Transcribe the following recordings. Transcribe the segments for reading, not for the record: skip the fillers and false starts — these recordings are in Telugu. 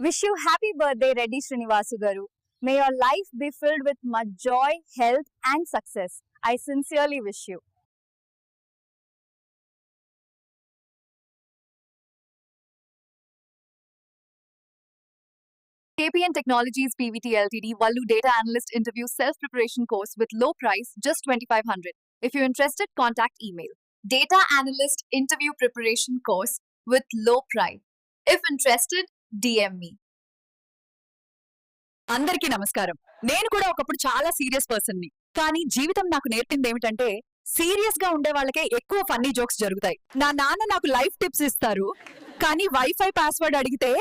Wish you happy birthday, Reddy Srinivasu Garu. May your life be filled with much joy, health and success. I sincerely wish you. KPN Technologies PVT Ltd Vallu Data Analyst Interview Self-Preparation Course with low price, just 2,500. If you're interested, contact email. Data Analyst Interview Preparation Course with low price. If interested, DM me. అందరికీ నమస్కారం. నేను కూడా ఒకప్పుడు చాలా సీరియస్ పర్సన్ ని. కానీ జీవితం నాకు నేర్పింది ఏమిటంటే సీరియస్ గా ఉండే వాళ్ళకే ఎక్కువ ఫన్నీ జోక్స్ జరుగుతాయి. నా నాన్న నాకు లైఫ్ టిప్స్ ఇస్తారు, కానీ వైఫై పాస్వర్డ్ అడిగితే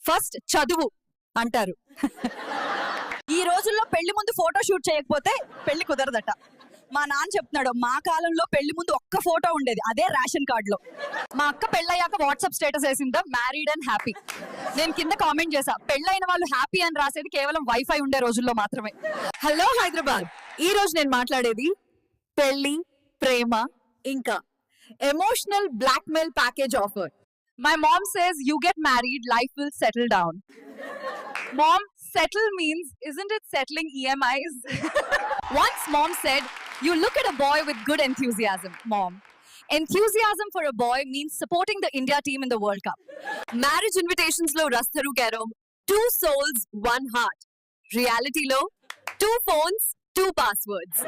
ఫస్ట్ చదువు అంటారు. ఈ రోజుల్లో పెళ్లి ముందు ఫోటో షూట్ చేయకపోతే పెళ్లి కుదరదట. మా నాన్న చెప్తున్నాడు, మా కాలంలో పెళ్లి ముందు ఒక్క ఫోటో ఉండేది, అదే రేషన్ కార్డ్ లో. మా అక్క పెళ్ళయ్యాక వాట్సాప్ స్టేటస్ వేసిందా, మ్యారీడ్ అండ్ హ్యాపీ. నేను కింద కామెంట్ చేశా, పెళ్ళైన వాళ్ళు హ్యాపీ అని రాసేది కేవలం వైఫై ఉండే రోజుల్లో మాత్రమే. హలో హైదరాబాద్, ఈ రోజు నేను మాట్లాడేది పెళ్లి, ప్రేమ, ఇంకా emotional blackmail package offer. My mom says you get married, life will settle down. Mom, settle means, isn't it settling EMIs? Once mom said, you look at a boy with good enthusiasm. Mom, enthusiasm for a boy means supporting the India team in the World Cup. Marriage invitations lo rastaru kero, 2 souls, 1 heart. Reality lo, 2 phones, 2 passwords.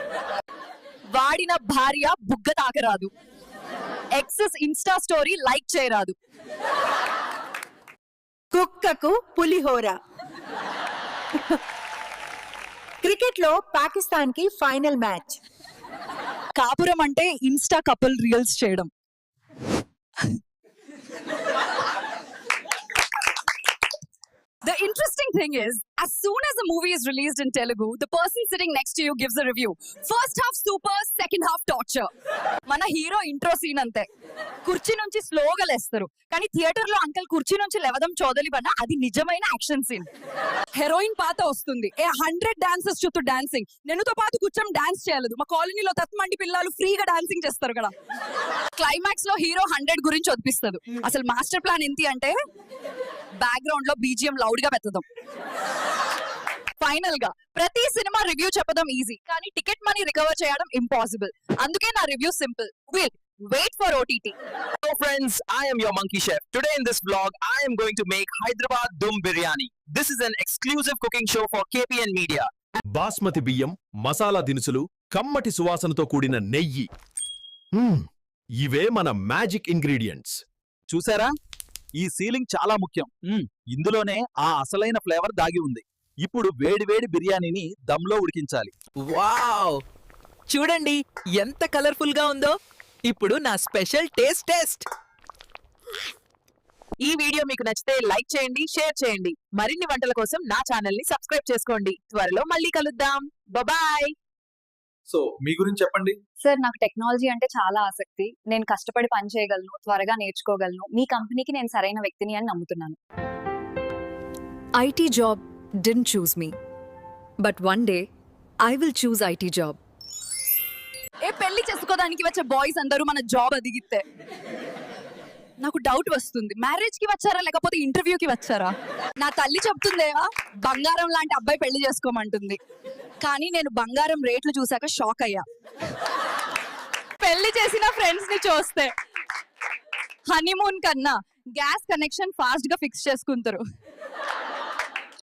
Vaadina bharya bugga taakaradu. Excess Insta story like చేయరాదు. కుక్కకు పులిహోర. క్రికెట్ లో పాకిస్తాన్ కి ఫైనల్ మ్యాచ్. కాపురం అంటే ఇన్స్టా కపుల్ రీల్స్ చేయడం. The interesting thing is, as soon as a movie is released in Telugu, the person sitting next to you gives a review. First half super, second half torture. మన హీరో ఇంట్రో సీన్ అంతే, కుర్చీ నుంచి స్లోగా లేస్తారు, కానీ థియేటర్ లో అంకల్ కుర్చీ నుంచి లేవడం చోదలి పడ్డ అది నిజమైన యాక్షన్ సీన్. హెరోయిన్ పాత వస్తుంది, 100 డాన్సర్స్ చుట్టూ డాన్సింగ్, నేనుతో పాటు కూర్చొని డాన్స్ చేయలేదు. మా కాలనీలో తత్మండి పిల్లలు ఫ్రీగా డాన్సింగ్ చేస్తారు కదా. క్లైమాక్స్ లో హీరో 100 గురించి వదిపిస్తారు. అసలు మాస్టర్ ప్లాన్ ఏంటి అంటే బ్యాక్గ్రౌండ్ లో బీజిఎం లౌడ్ గా పెట్టడం. ఫైనల్ గా ప్రతి సినిమా రివ్యూ చెప్పడం ఈజీ, కానీ టికెట్ మనీ రికవర్ చేయడం ఇంపాసిబుల్. అందుకే నా review simple, will wait for OTT. Hello friends, I am your monkey chef. Today in this vlog, I am going to make Hyderabad Dum Biryani. This is an exclusive cooking show for KPN Media. Basmati బియ్యం, మసాలా దినుసులు, కమ్మటి సువాసనతో కూడిన నెయ్యి, ఇవే మన మ్యాజిక్ ఇంగ్రీడియంట్స్. చూసారా, ఈ సీలింగ్ చాలా ముఖ్యం. ఇందులోనే ఆ అసలైన ఫ్లేవర్ దాగి ఉంది. ఇప్పుడు వేడివేడి బిర్యానీని దమ్లో ఉడికించాలి. వావ్, చూడండి ఎంత కలర్ఫుల్ గా ఉందో. ఇప్పుడు నా స్పెషల్ టేస్ట్. ఈ వీడియో మీకు నచ్చితే లైక్ చేయండి, షేర్ చేయండి. మరిన్ని వంటల కోసం నా ఛానల్ ని సబ్స్క్రైబ్ చేసుకోండి. త్వరలో మళ్ళీ కలుద్దాం. బాయ్. సో మీ గురించి చెప్పండి. సార్, నాకు టెక్నాలజీ అంటే చాలా ఆసక్తి. నేను కష్టపడి పని చేయగలను, త్వరగా నేర్చుకోగలను. మీ కంపెనీకి నేను సరైన వ్యక్తిని అని నమ్ముతున్నాను. IT job didn't choose me, but one day I will choose IT job. ఏ పెళ్లి చేసుకోవడానికి వచ్చే బాయ్స్ అందరూ మన జాబ్ అదిగితే నాకు డౌట్ వస్తుంది, మ్యారేజ్ కి వచ్చారా లేకపోతే ఇంటర్వ్యూకి వచ్చారా. నా తల్లి చెప్తుందేవా, బంగారం లాంటి అబ్బాయి పెళ్లి చేసుకోమంటుంది. కానీ నేను బంగారం రేట్లు చూసాక షాక్ అయ్యా. పెళ్లి చేసిన ఫ్రెండ్స్ ని చూస్తే హనీమూన్ కన్నా గ్యాస్ కనెక్షన్ ఫాస్ట్ గా ఫిక్స్ చేసుకుంటారు.